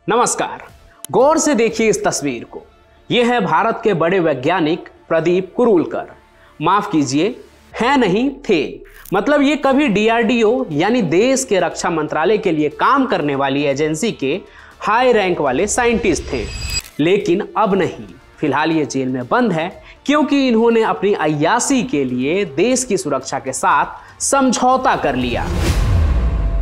नमस्कार। गौर से देखिए इस तस्वीर को। यह है भारत के बड़े वैज्ञानिक प्रदीप कुरूलकर। माफ कीजिए, है नहीं, थे। मतलब ये कभी डीआरडीओ यानी देश के रक्षा मंत्रालय के लिए काम करने वाली एजेंसी के हाई रैंक वाले साइंटिस्ट थे, लेकिन अब नहीं। फिलहाल ये जेल में बंद है क्योंकि इन्होंने अपनी अय्याशी के लिए देश की सुरक्षा के साथ समझौता कर लिया।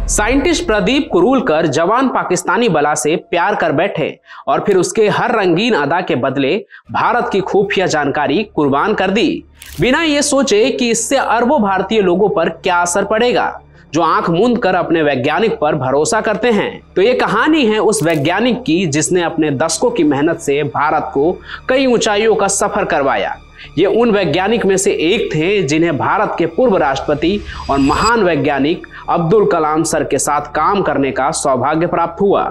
साइंटिस्ट प्रदीप कुरूलकर जवान पाकिस्तानी बला से प्यार कर बैठे और फिर उसके हर रंगीन अदा के बदले भारत की खुफिया जानकारी कुर्बान कर दी, बिना ये सोचे कि इससे अरबों भारतीय लोगों पर क्या असर पड़ेगा जो आंख मूंद कर अपने वैज्ञानिक पर भरोसा करते हैं। तो ये कहानी है उस वैज्ञानिक की जिसने अपने दशकों की मेहनत से भारत को कई ऊंचाइयों का सफर करवाया। ये उन वैज्ञानिक में से एक थे जिन्हें भारत के पूर्व राष्ट्रपति और महान वैज्ञानिक अब्दुल कलाम सर के साथ काम करने का सौभाग्य प्राप्त हुआ।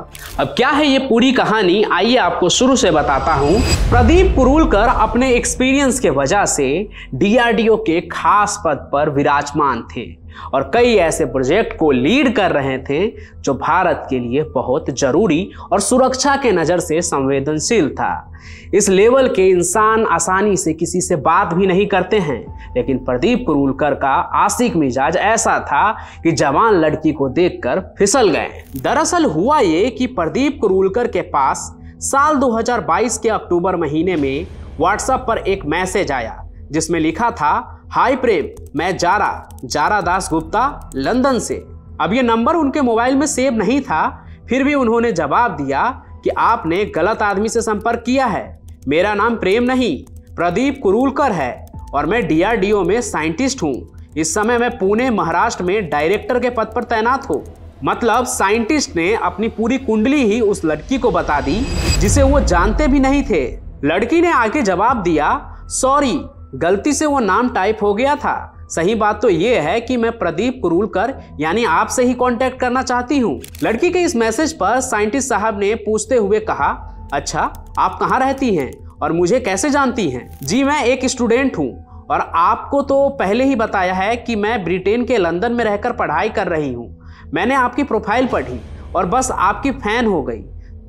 अब क्या है ये पूरी कहानी, आइए आपको शुरू से बताता हूं। प्रदीप कुरूलकर अपने एक्सपीरियंस के वजह से डीआरडीओ के खास पद पर विराजमान थे और कई ऐसे प्रोजेक्ट को लीड कर रहे थे जो भारत के लिए बहुत जरूरी और सुरक्षा के नजर से संवेदनशील था। इस लेवल के इंसान आसानी से किसी से बात भी नहीं करते हैं, लेकिन प्रदीप कुरूलकर का आशिक मिजाज ऐसा था कि जवान लड़की को देखकर फिसल गए। दरअसल हुआ ये कि प्रदीप कुरूलकर के पास साल 2022 के अक्टूबर महीने में व्हाट्सएप पर एक मैसेज आया जिसमें लिखा था, हाय प्रेम, मैं जारा दास गुप्ता लंदन से। अब ये नंबर उनके मोबाइल में सेव नहीं था, फिर भी उन्होंने जवाब दिया कि आपने गलत आदमी से संपर्क किया है। मेरा नाम प्रेम नहीं, प्रदीप कुरूलकर है और मैं डीआरडीओ में साइंटिस्ट हूँ। इस समय मैं पुणे महाराष्ट्र में डायरेक्टर के पद पर तैनात हूँ। मतलब साइंटिस्ट ने अपनी पूरी कुंडली ही उस लड़की को बता दी जिसे वो जानते भी नहीं थे। लड़की ने आके जवाब दिया, सॉरी, गलती से वो नाम टाइप हो गया था। सही बात तो ये है कि मैं प्रदीप कुरूलकर यानी आपसे ही कांटेक्ट करना चाहती हूँ। लड़की के इस मैसेज पर साइंटिस्ट साहब ने पूछते हुए कहा, अच्छा, आप कहाँ रहती हैं और मुझे कैसे जानती हैं? जी मैं एक स्टूडेंट हूँ और आपको तो पहले ही बताया है कि मैं ब्रिटेन के लंदन में रहकर पढ़ाई कर रही हूँ। मैंने आपकी प्रोफाइल पढ़ी और बस आपकी फैन हो गई।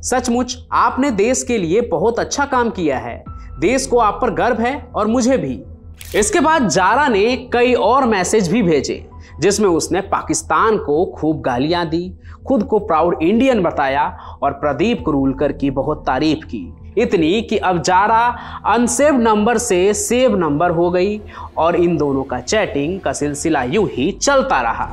सचमुच आपने देश के लिए बहुत अच्छा काम किया है। देश को आप पर गर्व है और मुझे भी। इसके बाद जारा ने कई और मैसेज भी भेजे जिसमें उसने पाकिस्तान को खूब गालियां दी, खुद को प्राउड इंडियन बताया और प्रदीप कुरूलकर की बहुत तारीफ की। इतनी कि अब जारा अनसेव नंबर से सेव नंबर हो गई और इन दोनों का चैटिंग का सिलसिला यूं ही चलता रहा।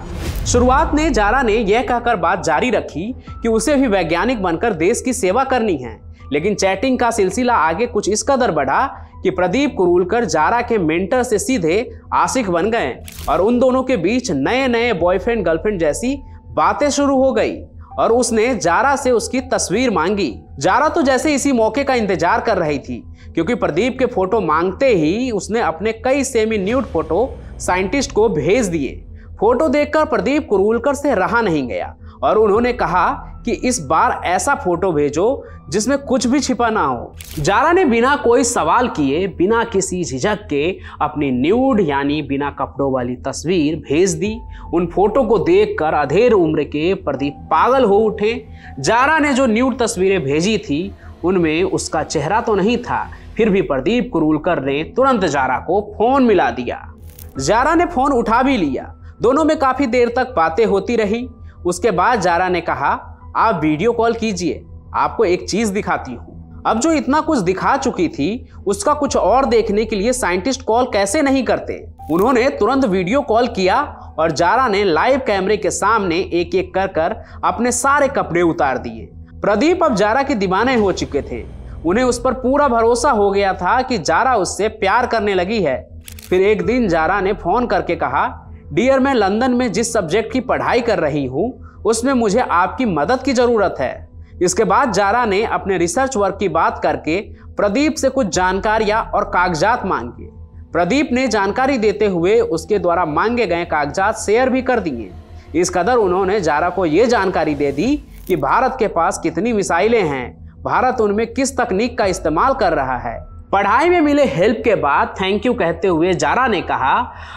शुरुआत में जारा ने यह कहकर बात जारी रखी कि उसे भी वैज्ञानिक बनकर देश की सेवा करनी है, लेकिन चैटिंग का सिलसिला आगे कुछ इस कदर बढ़ा कि प्रदीप कुरूलकर जारा के मेंटर से सीधे आशिक बन गए और उन दोनों के बीच नए नए बॉयफ्रेंड गर्लफ्रेंड जैसी बातें शुरू हो गई और उसने जारा से उसकी तस्वीर मांगी। जारा तो जैसे इसी मौके का इंतजार कर रही थी क्योंकि प्रदीप के फोटो मांगते ही उसने अपने कई सेमी न्यूड फोटो साइंटिस्ट को भेज दिए। फोटो देखकर प्रदीप कुरूलकर से रहा नहीं गया और उन्होंने कहा कि इस बार ऐसा फोटो भेजो जिसमें कुछ भी छिपा ना हो। जारा ने बिना कोई सवाल किए, बिना किसी झिझक के अपनी न्यूड यानी बिना कपड़ों वाली तस्वीर भेज दी। उन फोटो को देखकर अधेड़ उम्र के प्रदीप पागल हो उठे। जारा ने जो न्यूड तस्वीरें भेजी थी उनमें उसका चेहरा तो नहीं था, फिर भी प्रदीप कुरूलकर ने तुरंत जारा को फोन मिला दिया। जारा ने फोन उठा भी लिया। दोनों में काफी देर तक बातें होती रही। उसके बाद जारा ने कहा, आप वीडियो कॉल कीजिए, आपको एक चीज दिखाती हूँ। अब जो इतना कुछ दिखा चुकी थी उसका कुछ और देखने के लिए साइंटिस्ट कॉल कैसे नहीं करते। उन्होंने तुरंत वीडियो कॉल किया और जारा ने लाइव कैमरे के सामने एक एक कर अपने सारे कपड़े उतार दिए। प्रदीप अब जारा के दीवाने हो चुके थे। उन्हें उस पर पूरा भरोसा हो गया था कि जारा उससे प्यार करने लगी है। फिर एक दिन जारा ने फोन करके कहा, डियर, मैं लंदन में जिस सब्जेक्ट की पढ़ाई कर रही हूँ उसमें मुझे आपकी मदद की जरूरत है। इसके बाद जारा ने अपने रिसर्च वर्क की बात करके प्रदीप से कुछ जानकारियां और कागजात मांगे। प्रदीप ने जानकारी देते हुए उसके द्वारा मांगे गए कागजात शेयर भी कर दिए। इस कदर उन्होंने जारा को यह जानकारी दे दी कि भारत के पास कितनी मिसाइलें हैं, भारत उनमें किस तकनीक का इस्तेमाल कर रहा है, पढ़ाई में मिले हेल्प के बाद थैंक यू कहते हुए जारा ने कहा,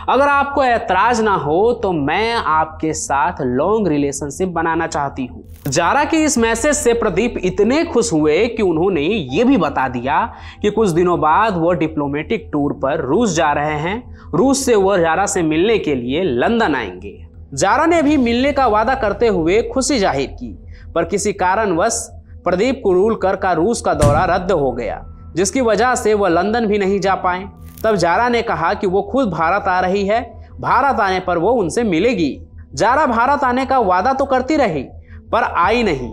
अगर आपको ऐतराज ना हो तो मैं आपके साथ लॉन्ग रिलेशनशिप बनाना चाहती हूँ। जारा के इस मैसेज से प्रदीप इतने खुश हुए कि उन्होंने ये भी बता दिया कि कुछ दिनों बाद वो डिप्लोमेटिक टूर पर रूस जा रहे हैं। रूस से वो जारा से मिलने के लिए लंदन आएंगे। जारा ने भी मिलने का वादा करते हुए खुशी जाहिर की, पर किसी कारणवश प्रदीप कुरूलकर का रूस का दौरा रद्द हो गया, जिसकी वजह से वह लंदन भी नहीं जा पाए। तब जारा ने कहा कि वो खुद भारत आ रही है, भारत आने पर वो उनसे मिलेगी। जारा भारत आने का वादा तो करती रही पर आई नहीं।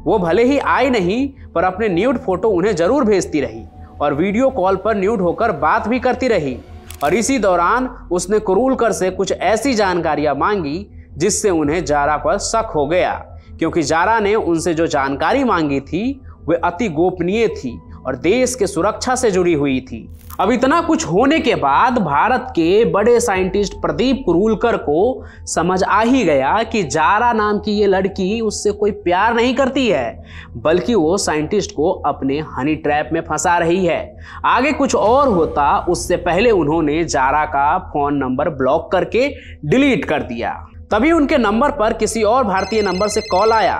वो भले ही आई नहीं पर अपने न्यूड फोटो उन्हें जरूर भेजती रही और वीडियो कॉल पर न्यूड होकर बात भी करती रही। और इसी दौरान उसने कुरूलकर से कुछ ऐसी जानकारियां मांगी जिससे उन्हें जारा पर शक हो गया, क्योंकि जारा ने उनसे जो जानकारी मांगी थी वे अति गोपनीय थी और देश के सुरक्षा से जुड़ी हुई थी। अब इतना कुछ होने के बाद भारत के बड़े साइंटिस्ट प्रदीप कुरूलकर को समझ आ ही गया कि जारा नाम की ये लड़की उससे कोई प्यार नहीं करती है, बल्कि वो साइंटिस्ट को अपने हनी ट्रैप में फंसा रही है। आगे कुछ और होता उससे पहले उन्होंने जारा का फोन नंबर ब्लॉक करके डिलीट कर दिया। तभी उनके नंबर पर किसी और भारतीय नंबर से कॉल आया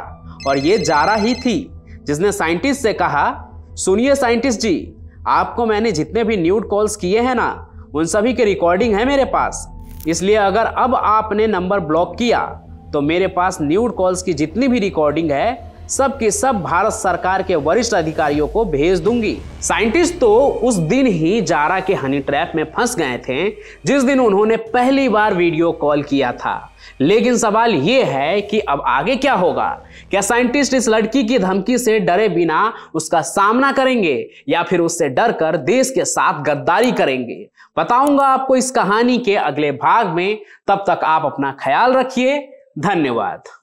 और ये जारा ही थी, जिसने साइंटिस्ट से कहा, सुनिए साइंटिस्ट जी, आपको मैंने जितने भी न्यूड कॉल्स किए हैं ना, उन सभी के रिकॉर्डिंग है मेरे पास। इसलिए अगर अब आपने नंबर ब्लॉक किया तो मेरे पास न्यूड कॉल्स की जितनी भी रिकॉर्डिंग है सब की सब भारत सरकार के वरिष्ठ अधिकारियों को भेज दूंगी। साइंटिस्ट तो उस दिन ही जारा के हनी ट्रैप में फंस गए थे जिस दिन उन्होंने पहली बार वीडियो कॉल किया था। लेकिन सवाल यह है कि अब आगे क्या होगा? क्या साइंटिस्ट इस लड़की की धमकी से डरे बिना उसका सामना करेंगे या फिर उससे डरकर देश के साथ गद्दारी करेंगे? बताऊंगा आपको इस कहानी के अगले भाग में। तब तक आप अपना ख्याल रखिए। धन्यवाद।